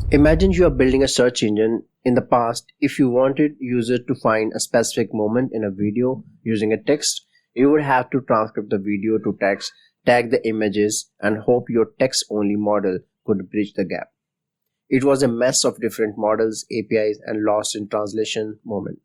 Imagine you are building a search engine. In the past, if you wanted users to find a specific moment in a video using a text, you would have to transcribe the video to text, tag the images, and hope your text-only model could bridge the gap. It was a mess of different models, APIs, and lost in translation moment.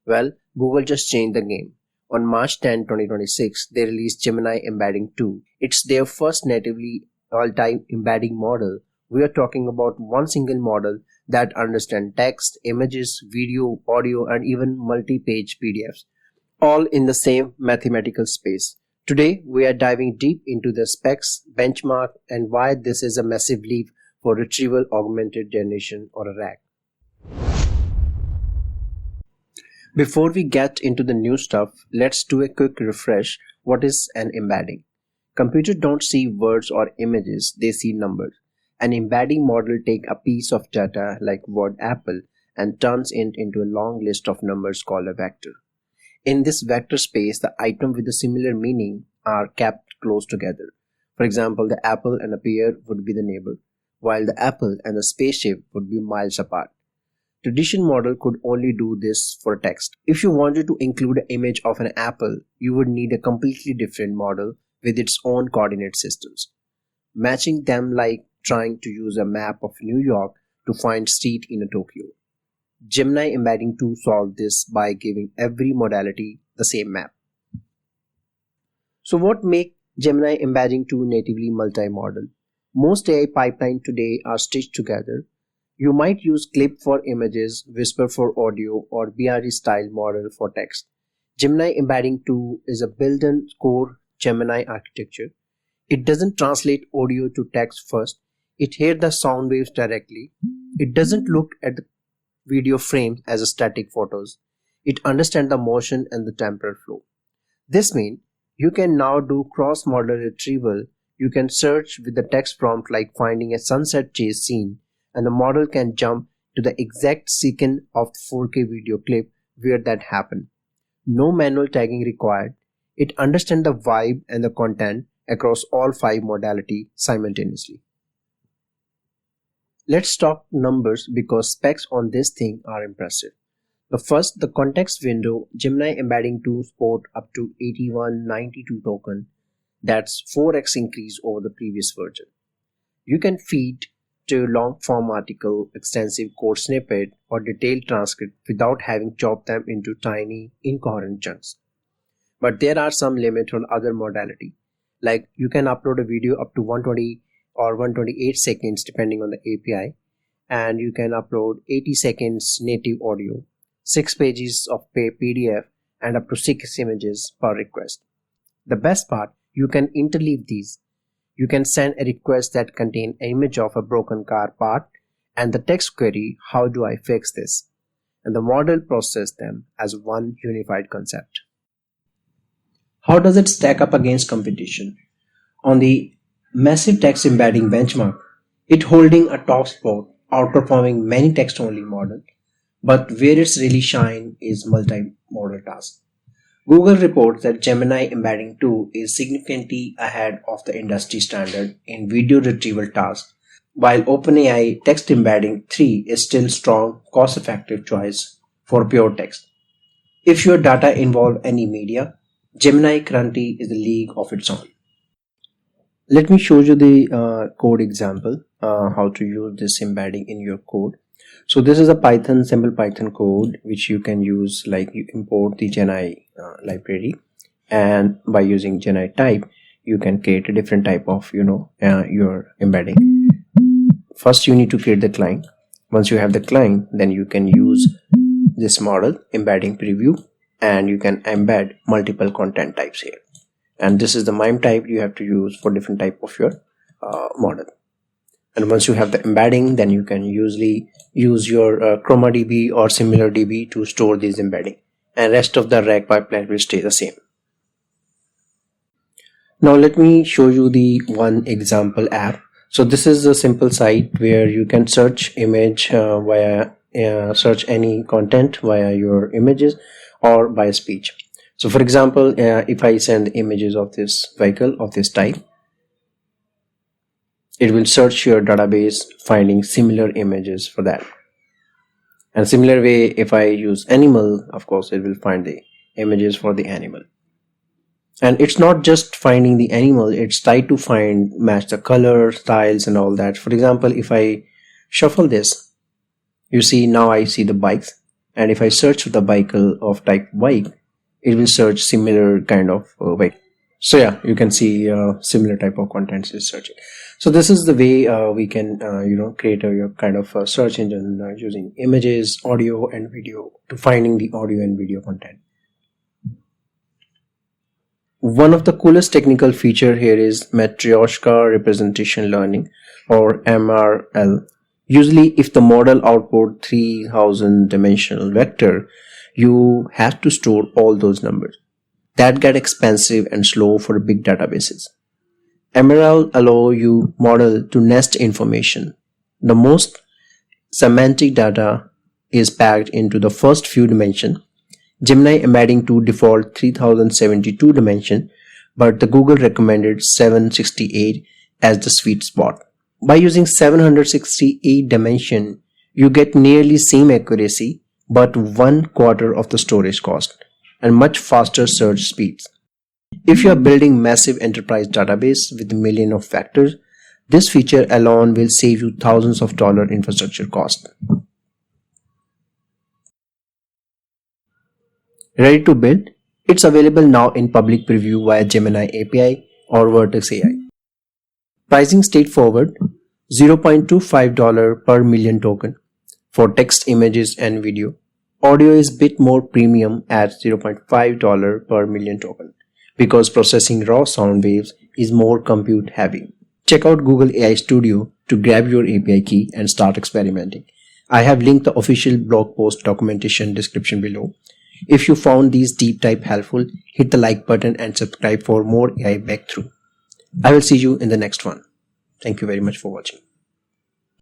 Well, Google just changed the game. On March 10, 2026, they released Gemini Embedding 2. It's their first natively all-time embedding model. We are talking about one single model that understands text, images, video, audio, and even multi-page PDFs, all in the same mathematical space. Today, we are diving deep into the specs, benchmark, and why this is a massive leap for Retrieval-Augmented Generation, or a RAG. Before we get into the new stuff, let's do a quick refresh. What is an embedding? Computers don't see words or images, they see numbers. An embedding model takes a piece of data like word apple and turns it into a long list of numbers called a vector. In this vector space, the items with a similar meaning are kept close together. For example, the apple and a pear would be the neighbor, while the apple and the spaceship would be miles apart. Traditional model could only do this for text. If you wanted to include an image of an apple, you would need a completely different model with its own coordinate systems. Matching them like trying to use a map of New York to find street in Tokyo. Gemini Embedding 2 solved this by giving every modality the same map. So what makes Gemini Embedding 2 natively multimodal? Most AI pipelines today are stitched together. You might use Clip for images, Whisper for audio, or BRE style model for text. Gemini Embedding 2 is a built-in core Gemini architecture. It doesn't translate audio to text first. It hears the sound waves directly. It doesn't look at the video frames as a static photos. It understands the motion and the temporal flow. This means you can now do cross-modal retrieval. You can search with the text prompt like finding a sunset chase scene, and the model can jump to the exact second of the 4K video clip where that happened. No manual tagging required. It understands the vibe and the content across all 5 modalities simultaneously. Let's talk numbers because specs on this thing are impressive. The first, the context window. Gemini Embedding 2 support up to 8192 token. That's 4x increase over the previous version. You can feed to long form article, extensive code snippet, or detailed transcript without having chopped them into tiny incoherent chunks. But there are some limits on other modality. Like you can upload a video up to 120 or 128 seconds depending on the API, and you can upload 80 seconds native audio, 6 pages of PDF, and up to 6 images per request. The best part, you can interleave these. You can send a request that contains an image of a broken car part and the text query, how do I fix this? And the model processes them as one unified concept. How does it stack up against competition? On the massive text embedding benchmark, it holding a top spot, outperforming many text-only models, but where it's really shine is multimodal tasks. Google reports that Gemini Embedding 2 is significantly ahead of the industry standard in video retrieval tasks, while OpenAI Text Embedding 3 is still strong, cost-effective choice for pure text. If your data involve any media, Gemini currently is a league of its own. Let me show you the code example, how to use this embedding in your code. So this is a simple Python code which you can use, like you import the Gemini library, and by using Gemini type you can create a different type of your embedding. First you need to create the client. Once you have the client, then you can use this model embedding preview, and you can embed multiple content types here. And this is the MIME type you have to use for different type of your model. And once you have the embedding, then you can usually use your ChromaDB or similar DB to store these embedding, and rest of the RAG pipeline will stay the same. Now let me show you the one example app. So this is a simple site where you can search image via search any content via your images or by speech. So for example, if I send images of this vehicle of this type, it will search your database finding similar images for that. And similar way, if I use animal, of course it will find the images for the animal. And it's not just finding the animal, it's tried to find match the color, styles and all that. For example, if I shuffle this, you see now I see the bikes, and if I search for the vehicle of type bike, it will search similar kind of vehicle. So yeah, you can see similar type of contents is searching. So this is the way we can create a kind of a search engine using images, audio and video to finding the audio and video content. One of the coolest technical feature here is Matryoshka Representation Learning, or MRL. Usually if the model output 3000 dimensional vector, you have to store all those numbers. That get expensive and slow for big databases. MRL allow you model to nest information. The most semantic data is packed into the first few dimensions. Gemini Embedding to default 3072 dimension, but the Google recommended 768 as the sweet spot. By using 768 dimension, you get nearly same accuracy, but 1/4 of the storage cost and much faster search speeds. If you are building massive enterprise database with millions of factors, this feature alone will save you thousands of dollars infrastructure cost. Ready to build? It's available now in public preview via Gemini API or Vertex AI. Pricing straightforward, $0.25 per million token for text, images and video. Audio is bit more premium at $0.5 per million token because processing raw sound waves is more compute heavy. Check out Google AI Studio to grab your API key and start experimenting. I have linked the official blog post documentation description below. If you found these deep dive helpful, hit the like button and subscribe for more AI breakthrough. I will see you in the next one. Thank you very much for watching.